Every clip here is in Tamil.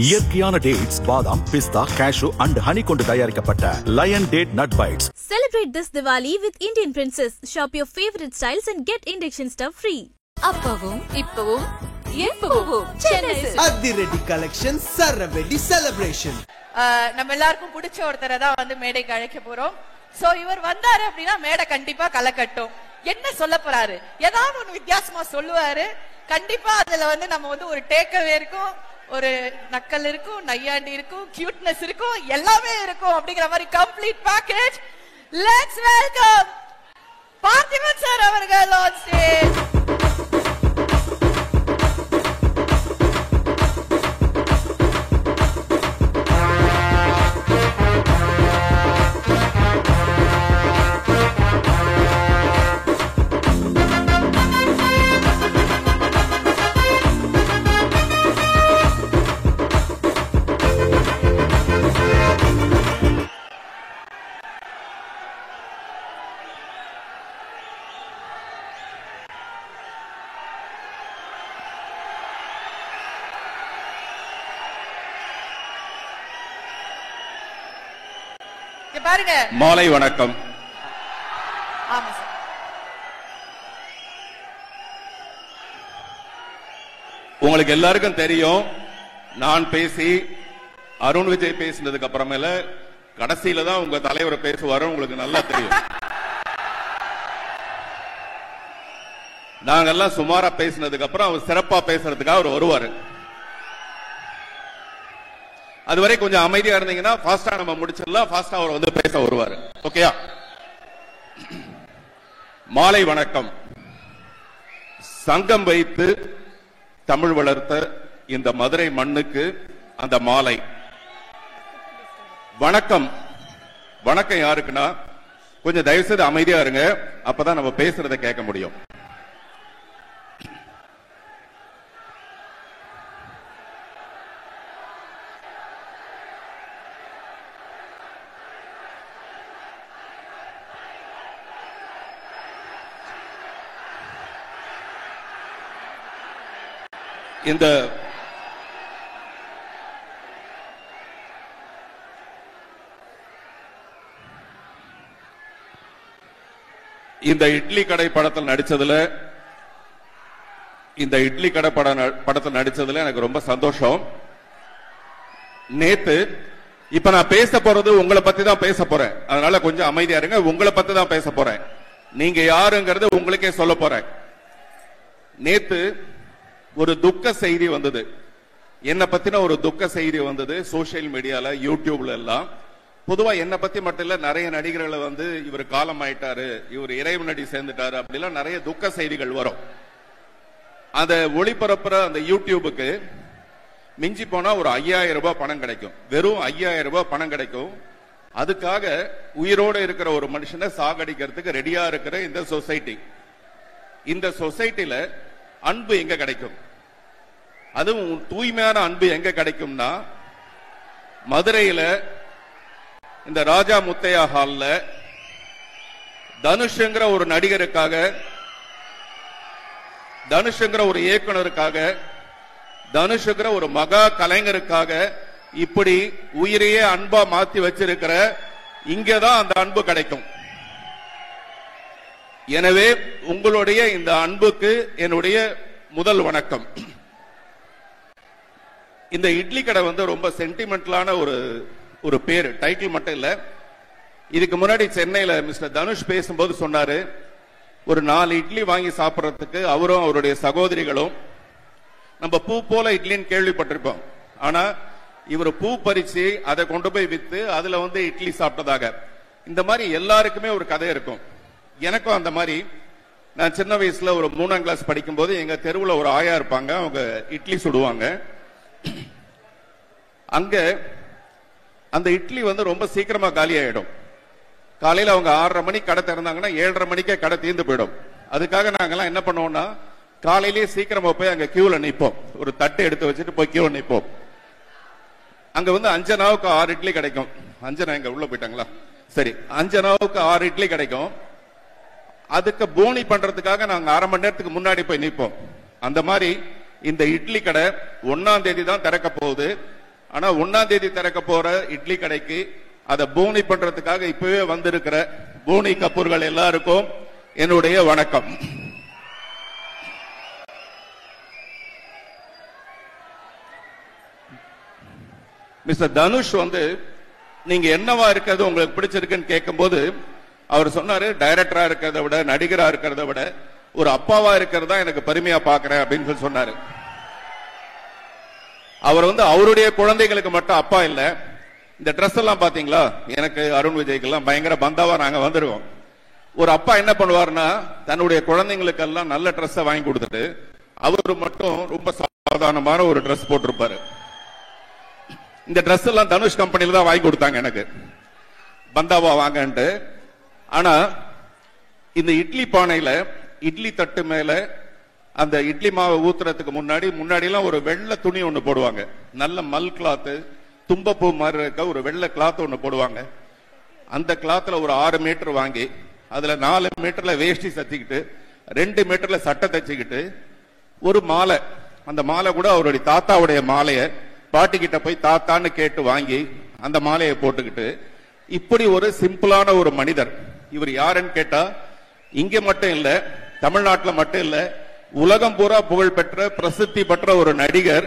இயற்கையான டேட்ஸ், பாதாம், பிஸ்தா, கேஷு and honey கொண்டு தயாரிக்கப்பட்ட Lion Date Nut Bites. Celebrate this Diwali with Indian Princess. Shop your favorite styles and get induction stuff free. அப்பவும் இப்பவும் எப்பவும் சென்னை அதிரடி கலெக்ஷன், சரவெடி செலிப்ரேஷன். நம்ம எல்லாருக்கும் பிடிச்ச ஒருத்தரை தான் வந்து மேடைக்கு அழைக்க போறோம். சோ இவர் வந்தாரு அப்படின்னா மேடை கண்டிப்பா கலக்கட்டும். என்ன சொல்ல போறாரு? ஏதாவது ஒண்ணு வித்தியாசமா சொல்லுவாரு. கண்டிப்பா அதுல வந்து நம்ம வந்து ஒரு டேக்அவே இருக்கும், ஒரு நக்கல் இருக்கும், நையாண்டி இருக்கும், கியூட்னஸ் இருக்கும், எல்லாமே இருக்கும். அப்படிங்கிற மாதிரி complete package. Let's welcome Parthiban sir அவர்கள் ஆன் ஸ்டேஜ். பாருங்க, மாலை வணக்கம். ஆமா சார். உங்களுக்கு எல்லாருக்கும் தெரியும், நான் பேசி அருண் விஜய் பேசினதுக்கு அப்புறமேல கடைசியில தான் உங்க தலைவர் பேசுவாரு. உங்களுக்கு நல்லா தெரியும். நாங்கெல்லாம் சுமாரா பேசினதுக்கு அப்புறம் அவர் சிறப்பா பேசுறதுக்காக அவர் வருவாரு. அதுவரை கொஞ்சம் அமைதியா இருந்தீங்கன்னா ஃபாஸ்டா நம்ம முடிச்சிடலாம். ஃபாஸ்டா அவர் வந்து பேச வருவாரு. ஓகேயா? மாலை வணக்கம். சங்கம் வைத்து தமிழ் வளர்த்த இந்த மதுரை மண்ணுக்கு அந்த மாலை வணக்கம். வணக்கம் யாருக்குன்னா, கொஞ்சம் தயவு செய்து அமைதியா இருங்க, அப்பதான் நம்ம பேசுறதை கேட்க முடியும். இந்த இட்லி கடை படத்தில் நடிச்சதுல எனக்கு ரொம்ப சந்தோஷம். நேத்து இப்ப நான் பேச போறது உங்களை பத்தி தான் பேச போறேன். அதனால கொஞ்சம் அமைதியா இருங்க. உங்களை பத்தி தான் பேச போறேன். நீங்க யாருங்கிறது உங்களுக்கே சொல்ல போறேன். நேத்து ஒரு துக்க செய்தி வந்தது. என்ன பத்தின ஒரு துக்க செய்தி வந்தது சோசியல் மீடியால, யூடியூப்ல எல்லாம். பொதுவா என்ன பத்தி மட்டும் இல்ல, நிறைய நடிகர்களை வந்து இவர் காலம் ஆயிட்டாரு, இவர் இறைவனடி சேர்ந்துட்டாரு, அப்படிலாம் நிறைய துக்க செய்திகள் வரும். அந்த ஒளிபரப்புற அந்த யூடியூபுக்கு மிஞ்சி போனா ஒரு 5000 ரூபாய் பணம் கிடைக்கும். வெறும் 5000 ரூபாய் பணம் கிடைக்கும். அதுக்காக உயிரோடு இருக்கிற ஒரு மனுஷனை சாகடிக்கிறதுக்கு ரெடியா இருக்கிற இந்த சொசைட்டில அன்பு எங்க கிடைக்கும்? அதுவும் தூய்மையான அன்பு எங்க கிடைக்கும்னா, மதுரையில இந்த ராஜா முத்தையா ஹால்ல தனுஷ்ங்கிற ஒரு நடிகருக்காக, தனுஷ்ங்கிற ஒரு இயக்குனருக்காக, தனுஷ்ங்கிற ஒரு மகா கலைஞருக்காக இப்படி உயிரையே அன்பா மாத்தி வச்சிருக்கிற இங்கதான் அந்த அன்பு கிடைக்கும். எனவே உங்களுடைய இந்த அன்புக்கு என்னுடைய முதல் வணக்கம். இந்த இட்லி கடை வந்து ரொம்ப சென்டிமெண்டலான ஒரு பேரு, டைட்டில் மட்டும் இல்ல. இதுக்கு முன்னாடி சென்னையில மிஸ்டர் தனுஷ் பேசும்போது சொன்னாரு, ஒரு 4 இட்லி வாங்கி சாப்பிடறதுக்கு அவரும் அவருடைய சகோதரிகளும், நம்ம பூ போல இட்லின்னு கேள்விப்பட்டிருப்போம். ஆனா இவர் பூ பறிச்சு அதை கொண்டு போய் வித்து அதுல வந்து இட்லி சாப்பிட்டதாக. இந்த மாதிரி எல்லாருக்குமே ஒரு கதை இருக்கும். எனக்கும் அந்த மாதிரி, நான் சின்ன வயசுல ஒரு 3ஆம் கிளாஸ் படிக்கும் போது எங்க தெருவுல ஒரு ஆயா இருப்பாங்க. அவங்க இட்லி சுடுவாங்க. அங்க அந்த இட்லி வந்து ரொம்ப சீக்கிரமா காலி ஆயிடும். காலையில அவங்க 6:30 மணிக்கு கடை திறந்தாங்கன்னா 7:30 மணிக்கே கடை தீர்ந்து போயிடும். அதுக்காக நாங்கெல்லாம் என்ன பண்ணுவோம்னா, காலையிலேயே சீக்கிரமா போய் அங்க கியூல நிற்போம். ஒரு தட்டை எடுத்து வச்சுட்டு போய் கியூல நிற்போம். அங்க வந்து 5 அணாவுக்கு 6 இட்லி கிடைக்கும். 5 அணா எங்க உள்ள போயிட்டாங்களா? சரி, 5 அணாவுக்கு 6 இட்லி கிடைக்கும். அதுக்கு போனி பண்றதுக்காக நாங்க 1/2 மணி நேரத்துக்கு முன்னாடி போய் நிற்போம். அந்த மாதிரி இந்த இட்லி கடை 1ஆம் தேதி தான் திறக்க போகுது. ஆனா 1ஆம் தேதி திறக்க போற இட்லி கடைக்கு அதை பூனி பண்றதுக்காக இப்பவே வந்திருக்கிற பூனி கபூர்கள் எல்லாருக்கும் என்னுடைய வணக்கம். மிஸ்டர் தனுஷ் நீங்க என்னவா இருக்கிறது உங்களுக்கு பிடிச்சிருக்குன்னு கேட்கும் போது அவர் சொன்னாரு, டைரக்டரா இருக்கிறத விட நடிகரா இருக்கிறத விட ஒரு அப்பாவா இருக்கிறதா எனக்கு பெருமையா பாக்குறேன் அப்படின்னு சொல்லி சொன்னாரு. அவர் அவருடைய குழந்தைகளுக்கு மட்டும் அப்பா இல்ல. இந்த ட்ரெஸ் எல்லாம் பாத்தீங்களா, எனக்கு அருண் விஜய்க்கு எல்லாம் பயங்கர பந்தாவா நாங்க வந்திருக்கோம். ஒரு அப்பா என்ன பண்ணுவாருன்னா தன்னுடைய குழந்தைங்களுக்கு எல்லாம் நல்ல ட்ரெஸ் வாங்கி கொடுத்துட்டு அவரு மட்டும் ரொம்ப சாதாரணமான ஒரு ட்ரெஸ் போட்டிருப்பாரு. இந்த ட்ரெஸ் எல்லாம் தனுஷ் கம்பெனில தான் வாங்கி கொடுத்தாங்க எனக்கு, பந்தாவா வாங்கன்ட்டு. ஆனா இந்த இட்லி பானையில இட்லி தட்டு மேல அந்த இட்லி மாவை ஊத்துறதுக்கு முன்னாடி எல்லாம் ஒரு வெள்ளை துணி ஒண்ணு போடுவாங்க, நல்ல மல் கிளாத்து, தும்பப்பூ மாதிரி இருக்க ஒரு வெள்ளை கிளாத் ஒண்ணு போடுவாங்க. அந்த கிளாத்ல ஒரு 6 மீட்டர் வாங்கி அதுல 4 மீட்டர்ல வேஷ்டி சத்திக்கிட்டு 2 மீட்டர்ல சட்டை தச்சுக்கிட்டு ஒரு மாலை, அந்த மாலை கூட அவருடைய தாத்தாவுடைய மாலையை பாட்டி கிட்ட போய் தாத்தான்னு கேட்டு வாங்கி அந்த மாலையை போட்டுக்கிட்டு இப்படி ஒரு சிம்பிளான ஒரு மனிதர். இவர் யாருன்னு கேட்டா இங்க மட்டும் இல்ல, தமிழ்நாட்டில் மட்டும் இல்ல, உலகம் பூரா புகழ் பெற்ற பிரசித்தி பெற்ற ஒரு நடிகர்.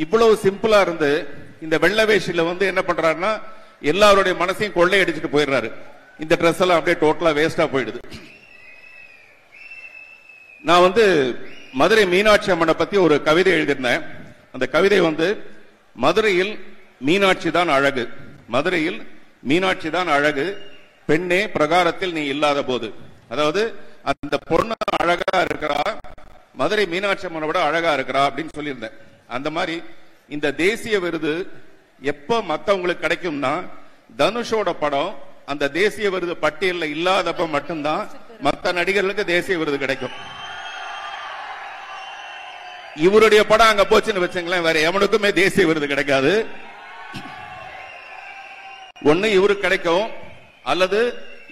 இவ்வளவு சிம்பிளா இருந்து இந்த வெள்ளை வேஷில என்ன பண்றாருன்னா எல்லாருடைய மனசையும் கொள்ளையடிச்சுட்டு போயிடுறாரு. இந்த ட்ரெஸ் எல்லாம் அப்படியே டோட்டலா வேஸ்டா போயிடுது. நான் மதுரை மீனாட்சி அம்மனை பத்தி ஒரு கவிதை எழுதியிருந்தேன். அந்த கவிதை மதுரையில் மீனாட்சி தான் அழகு, மதுரையில் மீனாட்சி தான் அழகு, பெண்ணே பிரகாரத்தில் நீ இல்லாத போது. அதாவது அந்த பொண்ணு அழகா இருக்கிறா, மதுரை மீனாட்சி அம்மனை விட அழகா இருக்கிறா அப்படின்னு சொல்லியிருந்தேன். அந்த மாதிரி இந்த தேசிய விருது எப்ப மத்தவங்களுக்கு கிடைக்கும்னா தனுஷோட படம் அந்த தேசிய விருது பட்டியலில் இல்லாதப்ப மட்டும்தான் மத்த நடிகர்களுக்கு தேசிய விருது கிடைக்கும். இவருடைய படம் அங்க போச்சுன்னு வச்சுங்களேன், வேற எவனுக்குமே தேசிய விருது கிடைக்காது. ஒண்ணு இவருக்கு கிடைக்கும், அல்லது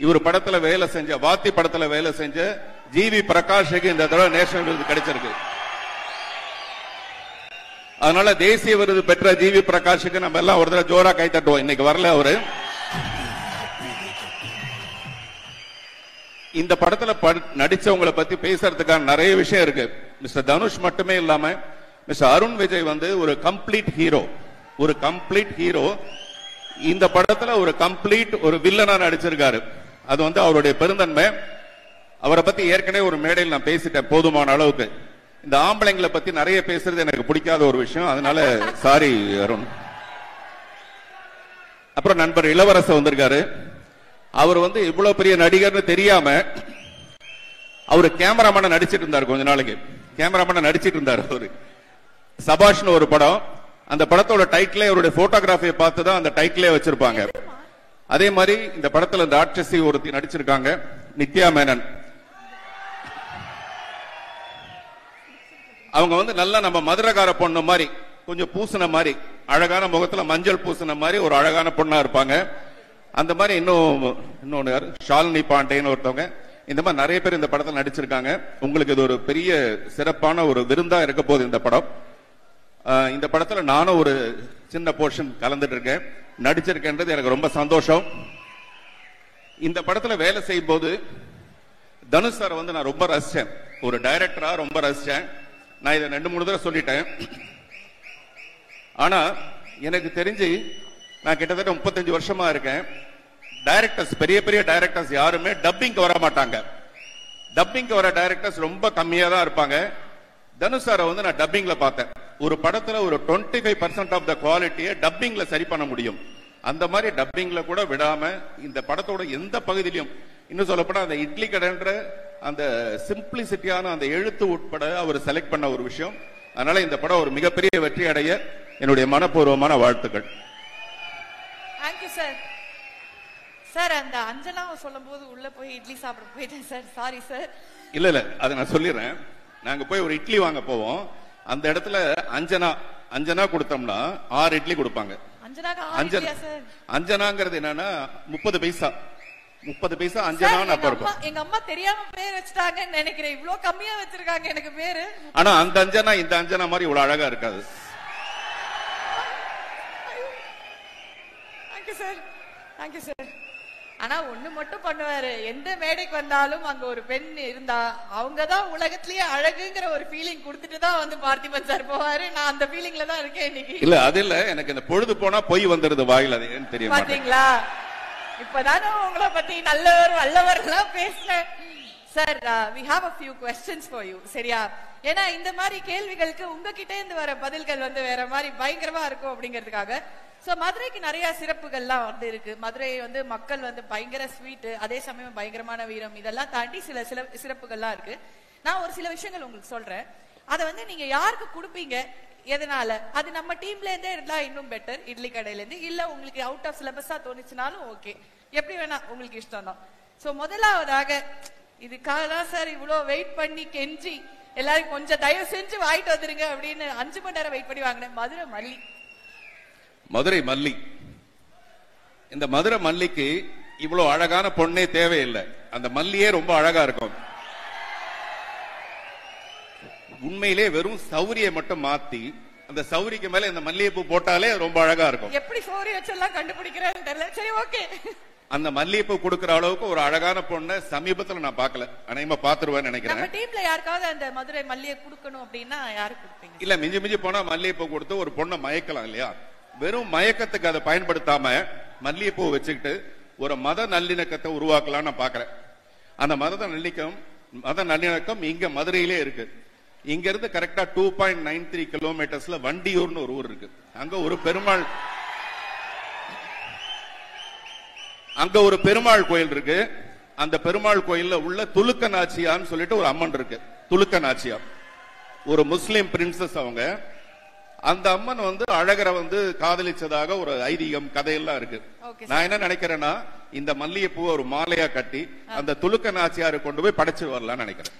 இவர் படத்துல வேலை செஞ்ச, வாத்தி படத்துல வேலை செஞ்ச ஜிவி பிரகாஷுக்கு இந்த தடவை நேஷனல் விருது கிடைச்சிருக்கு. அதனால தேசிய விருது பெற்ற ஜிவி பிரகாஷுக்கு நம்ம எல்லாம் ஒரு தடவை ஜோரா கை தட்டுவோம். இன்னைக்கு வரல அவரு. இந்த படத்துல நடிச்சவங்களை பத்தி பேசுறதுக்கான நிறைய விஷயம் இருக்கு. மிஸ்டர் தனுஷ் மட்டுமே இல்லாம மிஸ்டர் அருண் விஜய் ஒரு கம்ப்ளீட் ஹீரோ, ஒரு கம்ப்ளீட் ஹீரோ. இந்த படத்துல ஒரு கம்ப்ளீட் ஒரு வில்லனா நடிச்சிருக்காரு. அது அவருடைய பெருந்தன்மை. அவரை பத்தி ஏற்கனவே ஒரு மேடையில் நான் பேசிட்டேன் போதுமான அளவுக்கு. இந்த ஆம்பளைங்களை பத்தி நிறைய பேசுறது எனக்கு பிடிக்காத ஒரு விஷயம், அதனால சாரி அருண். அப்புறம் நண்பர் இளவரச வந்திருக்காரு. அவர் இவ்வளவு பெரிய நடிகர்னு தெரியாம அவரு கேமராமேன நடிச்சிட்டு இருந்தாரு. கொஞ்ச நாளைக்கு கேமராமேன நடிச்சிட்டு இருந்தாரு. அவரு சபாஷ்னு ஒரு படம், அந்த படத்தோட டைட்டிலே அவருடைய போட்டோகிராஃபியை பார்த்து தான் அந்த டைட்டிலே வச்சிருப்பாங்க. அதே மாதிரி இந்த படத்துல இந்த ராட்சசி ஒருத்தி நடிச்சிருக்காங்க, நித்யா மேனன். அவங்க நல்லா நம்ம மதுரகார பொண்ணு மாதிரி, கொஞ்சம் பூசின மாதிரி, அழகான முகத்துல மஞ்சள் பூசின மாதிரி ஒரு அழகான பொண்ணா இருப்பாங்க. அந்த மாதிரி இன்னொன்னு யாரு, ஷாலினி பாண்டேன்னு ஒருத்தவங்க. இந்த மாதிரி நிறைய பேர் இந்த படத்தில் நடிச்சிருக்காங்க. உங்களுக்கு இது ஒரு பெரிய சிறப்பான ஒரு விருந்தா இருக்க போகுது இந்த படம். இந்த படத்துல நானும் ஒரு சின்ன போர்ஷன் கலந்துட்டு இருக்கேன், நடிச்சிருக்கேன்றது எனக்கு ரொம்ப சந்தோஷம். இந்த படத்துல வேலை செய்யும் போது தனுஷ் சார் நான் ரொம்ப ரசிச்சேன், ஒரு டைரக்டரா ரொம்ப ரசிச்சேன். நான் இதை 2-3 தடவை சொல்லிட்டேன். ஆனா எனக்கு தெரிஞ்சு நான் கிட்டத்தட்ட 35 வருஷமா இருக்கேன். டைரக்டர்ஸ், பெரிய பெரிய டைரக்டர்ஸ் யாருமே டப்பிங்க்கு வர மாட்டாங்க. டப்பிங்க்கு வர டைரக்டர்ஸ் ரொம்ப கம்மியா தான் இருப்பாங்க. தனுஷ் சாரை நான் டப்பிங்ல பார்த்தேன். ஒரு படத்துல ஒரு 25% ஆஃப் த குவாலிட்டியை டப்பிங்ல சரி பண்ண முடியும். அந்த மாதிரி டப்பிங்ல கூட விடாம இந்த படத்தோட எந்த பகுதியிலும், இன்னும் சொல்லப்போனா அந்த இட்லி கடைன்ற அந்த சிம்பிளிசிட்டியான அந்த எழுத்து உட்பட அவர் செலக்ட் பண்ண ஒரு விஷயம். அதனால இந்த படம் ஒரு மிகப்பெரிய வெற்றி அடைய என்னுடைய மனப்பூர்வமான வாழ்த்துக்கள். Thank you sir. சார் அந்த அஞ்சனா சொல்லும் போது உள்ள போய் இட்லி சாப்பிட போயிட்டேன் சார், சாரி சார். இல்ல அதை நான் சொல்லிடுறேன். நாங்க போய் ஒரு இட்லி வாங்க போவோம், அந்த இடத்துல அஞ்சனா கொடுத்தோம்னா 6 இட்லி கொடுப்பாங்க. அஞ்சனாங்கிறது என்னன்னா 30 பைசா, 30 பைசா அஞ்சனா. எங்க அம்மா தெரியாம பேர் வச்சுட்டாங்கன்னு நினைக்கிறேன், இவ்வளவு கம்மியா வச்சிருக்காங்க எனக்கு பேரு. ஆனா அந்த அஞ்சனா இந்த அஞ்சனா மாதிரி இவ்வளவு அழகா இருக்காது. Thank you sir, thank you sir. ஆனா ஒண்ணு மட்டும் பண்ணுவாரு, எந்த மேடைக்கு வந்தாலும் அங்க ஒரு பெண் இருந்தா அவங்கதான் உலகத்திலேயே அழகுங்கிற ஒரு ஃபீலிங் கொடுத்துட்டு தான் வந்து பார்த்திபன் சார் போவாரு. நான் அந்த ஃபீலிங்ல தான் இருக்கேன் இன்னைக்கு. இல்ல அது இல்ல, எனக்கு இந்த பொழுது போனா பொய் வந்துருது வாயில, அது ஏன்னு தெரிய மாட்டேங்குது. பாத்தீங்களா, இப்பதானே உங்களை பத்தி நல்லவர் வல்லவர் எல்லாம் பேசுறேன். Sir, we have a few questions for you. சரியா? ஏன்னா இந்த மாதிரி கேள்விகளுக்கு உங்ககிட்ட இருந்து வர பதில்கள் வந்து வேற மாதிரி பயங்கரமா இருக்கும் அப்படிங்கிறதுக்காக. சோ மதுரைக்கு நிறைய சிறப்புகள்லாம் வந்து இருக்கு. மதுரை வந்து மக்கள் வந்து பயங்கர ஸ்வீட், அதே சமயம் பயங்கரமான வீரம், இதெல்லாம் தாண்டி சில சிறப்புகள்லாம் இருக்கு. நான் ஒரு சில விஷயங்கள் உங்களுக்கு சொல்றேன். அதை வந்து நீங்க யாருக்கு கொடுப்பீங்க, எதனால? அது நம்ம டீம்ல இருந்தே இருந்தா இன்னும் பெட்டர், இட்லி கடையில இருந்து. இல்ல உங்களுக்கு அவுட் ஆஃப் சிலபஸா தோணுச்சுனாலும் ஓகே, எப்படி வேணா உங்களுக்கு இஷ்டம் தான். சோ முதலாவதாக இதுக்காக தான் சார் இவ்வளவு வெயிட் பண்ணி கெஞ்சி எல்லாரும் கொஞ்சம் தயவு செஞ்சு வாங்கிட்டு வந்துருங்க அப்படின்னு 5 மணி நேரம் வெயிட் பண்ணி வாங்கினேன். மதுரை மல்லி. மதுரை மல்லி. இந்த மதுரை மல்லிக்கு இவ்வளவு அழகான பொண்ணே தேவையில்லை, அந்த மல்லியே ரொம்ப அழகா இருக்கும். உண்மையிலே வெறும் சௌரியை மட்டும் மாத்தி அந்த சௌரிக்கு மேல இந்த மல்லிகைப்பூ போட்டாலே ரொம்ப அழகா இருக்கும். எப்படி சௌரி வச்செல்லாம் கண்டுபிடிக்கிறேன்னு தெரியல. சரி, ஓகே. அந்த மல்லிகைப்பூ கொடுக்கிற அளவுக்கு ஒரு அழகான பொண்ணை சமீபத்துல நான் பார்க்கல, அனைமா பாத்துருவேன்னு நினைக்கிறேன். நம்ம டீம்ல யாருக்காவது அந்த மதுரை மல்லிகை கொடுக்கணும் அப்படின்னா யாருக்கு கொடுப்பீங்க? இல்ல, மிஞ்சி மிஞ்சி போனா மல்லிகைப்பூ கொடுத்து ஒரு பொண்ணை மயக்கலாம் இல்லையா? வெறும் மயக்கத்துக்கு அதை பயன்படுத்தாம மல்லிகைப்பூ வச்சுக்கிட்டு ஒரு மத நல்லிணக்கத்தை உருவாக்கலாம்னு நான் பாக்குறேன். அந்த மத நல்லிணக்கம் இங்க மதுரையிலே இருக்கு. இங்க இருந்து கரெக்டா 2.93 கிலோமீட்டர்ஸ்ல வண்டியூர்னு ஒரு ஊர் இருக்கு. அங்க ஒரு பெருமாள் கோயில் இருக்கு. அந்த பெருமாள் கோயில்ல உள்ள துலுக்க நாச்சியான்னு சொல்லிட்டு ஒரு அம்மன் இருக்கு. துலுக்க நாச்சியா ஒரு முஸ்லிம் பிரின்சஸ். அவங்க அந்த அம்மன் வந்து அழகரை வந்து காதலிச்சதாக ஒரு ஐதீகம் கதையெல்லாம் இருக்கு. நான் என்ன நினைக்கிறேன்னா, இந்த மல்லிகைப்பூ ஒரு மாலையா கட்டி அந்த துலுக்க நாச்சியாரு கொண்டு போய் படைச்சு வரலாம்னு நினைக்கிறேன்.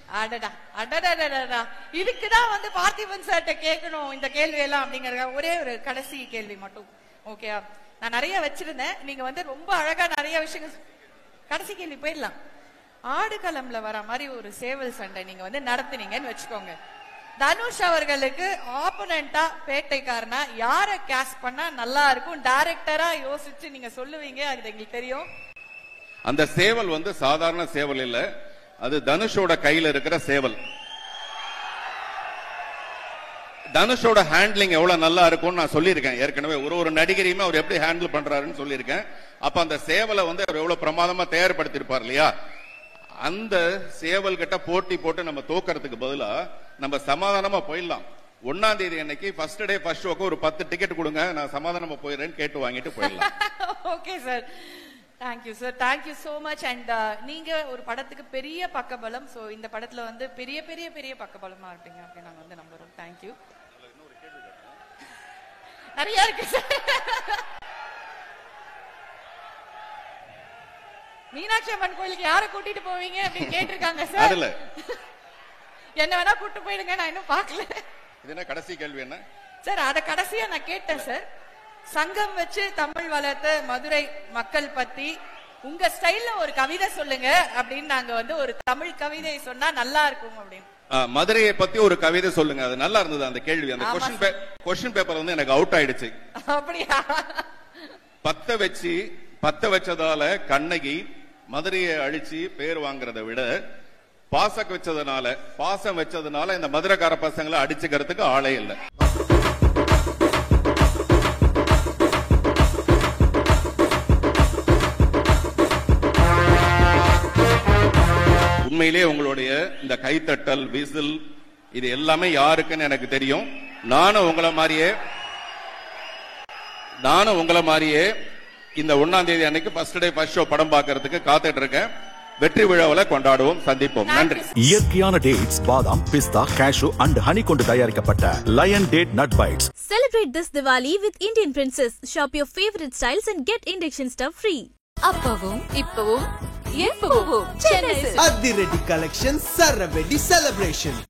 இதுக்குதான் வந்து பார்த்திபன் சார்ட்ட கேட்கணும் இந்த கேள்வி எல்லாம் அப்படிங்கறத. ஒரே ஒரு கடைசி கேள்வி மட்டும், ஓகே? நான் நிறைய வச்சிருந்தேன், நீங்க வந்து ரொம்ப அழகா நிறைய விஷயங்கள். கடைசி கேள்வி போயிடலாம். ஆடுகளம்ல வர மாதிரி ஒரு சேவல் சண்டை நீங்க வந்து நடத்துனீங்கன்னு வச்சுக்கோங்க. தனுஷ் அவர்களுக்கு ஆப்போனண்டா பேட்டைக்காரனா யார கேஸ்ட் பண்ணா நல்லா இருக்கும் டைரக்டரா யோசிச்சு நீங்க சொல்லுவீங்க, அது எங்களுக்கு தெரியும். அந்த சேவல் வந்து சாதாரண சேவல் இல்ல, அது தனுஷோட கையில இருக்கிற சேவல். தனுஷோட ஹேண்ட்லிங் எவ்வளவு நல்லா இருக்கும்னு நான் சொல்லியிருக்கேன் ஏற்கனவே. ஒரு நடிகரையுமே அவர் எப்படி ஹேண்டில் பண்றாருன்னு சொல்லியிருக்கேன். அப்ப அந்த சேவலை வந்து அவர் எவ்வளவு பிரமாதமா தயார்படுத்திருப்பார் இல்லையா? அந்த சேவல் கிட்ட போட்டி போட்டு நம்ம தோக்கிறதுக்கு பதிலா நம்ம சமாதானமா போயிடலாம். 1ஆம் தேதி அன்னைக்கு ஃபர்ஸ்ட் டே ஃபர்ஸ்ட் ஷோக்கு ஒரு 10 டிக்கெட் கொடுங்க, நான் சமாதானமா போயிடுறேன்னு கேட்டு வாங்கிட்டு போயிடலாம். Okay sir, thank you sir, thank you so much. And நீங்க ஒரு படத்துக்கு பெரிய பக்கபலம். சோ இந்த படத்துல வந்து பெரிய பெரிய பெரிய பக்கபலமா இருப்பீங்க அப்படின்னு நாங்க வந்து நம்புறோம். தேங்க்யூ. நிறைய இருக்கு சார். மீனாட்சி அம்மன் கோயிலுக்கு யார கூட்டிட்டு போவீங்க அப்படின்னு கேட்டிருக்காங்க சார். என்ன வேணா கூட்டு போயிடுங்க, நான் இன்னும் பாக்கல. இது என்ன கடைசி கேள்வி என்ன சார்? அத கடைசியா நான் கேட்டேன் சார். சங்கம் வச்சு தமிழ் வளர்த்த மதுரை மக்கள் பத்தி உங்க ஸ்டைல்ல ஒரு கவிதை சொல்லுங்க அப்படின்னு நாங்க வந்து ஒரு தமிழ் கவிதை சொன்னா நல்லா இருக்கும் அப்படின்னு. மதுரையை பத்தி ஒரு கவிதை சொல்லுங்க, அது நல்லா இருந்தது அந்த கேள்வி. அந்த கொஸ்டின் பேப்பர் வந்து எனக்கு அவுட் ஆயிடுச்சு. அப்படியா? பத்த வச்சதால கண்ணகி மதுரையை அழிச்சு பேர் வாங்குறதை விட பாசம் வச்சதுனால இந்த மதுரைக்கார பசங்களை அடிச்சுக்கிறதுக்கு ஆளே இல்லை. உண்மையிலே உங்களுடைய இந்த கைத்தட்டல், விசில், இது எல்லாமே யாருக்குன்னு எனக்கு தெரியும். நானும் உங்களை மாதிரியே இந்த 1ஆம் தேதி அன்னைக்கு ஃபர்ஸ்ட் டே ஃபர்ஸ்ட் ஷோ படம் பார்க்கிறதுக்கு காத்துட்டு இருக்கேன். வெற்றி விழாவில கொண்டாடுவோம், சந்திப்போம். நன்றி. இயற்கையான டேட்ஸ், பாதாம், பிஸ்தா, கேஷு அண்ட் ஹனி கொண்டு தயாரிக்கப்பட்ட lion date nut bites. Celebrate this Diwali with Indian Princess. Shop your favorite styles and get induction stuff free. அப்பவும் இப்பவும் எப்பவும் சென்னை அதிரடி கலெக்ஷன், சரவெடி செலிப்ரேஷன்.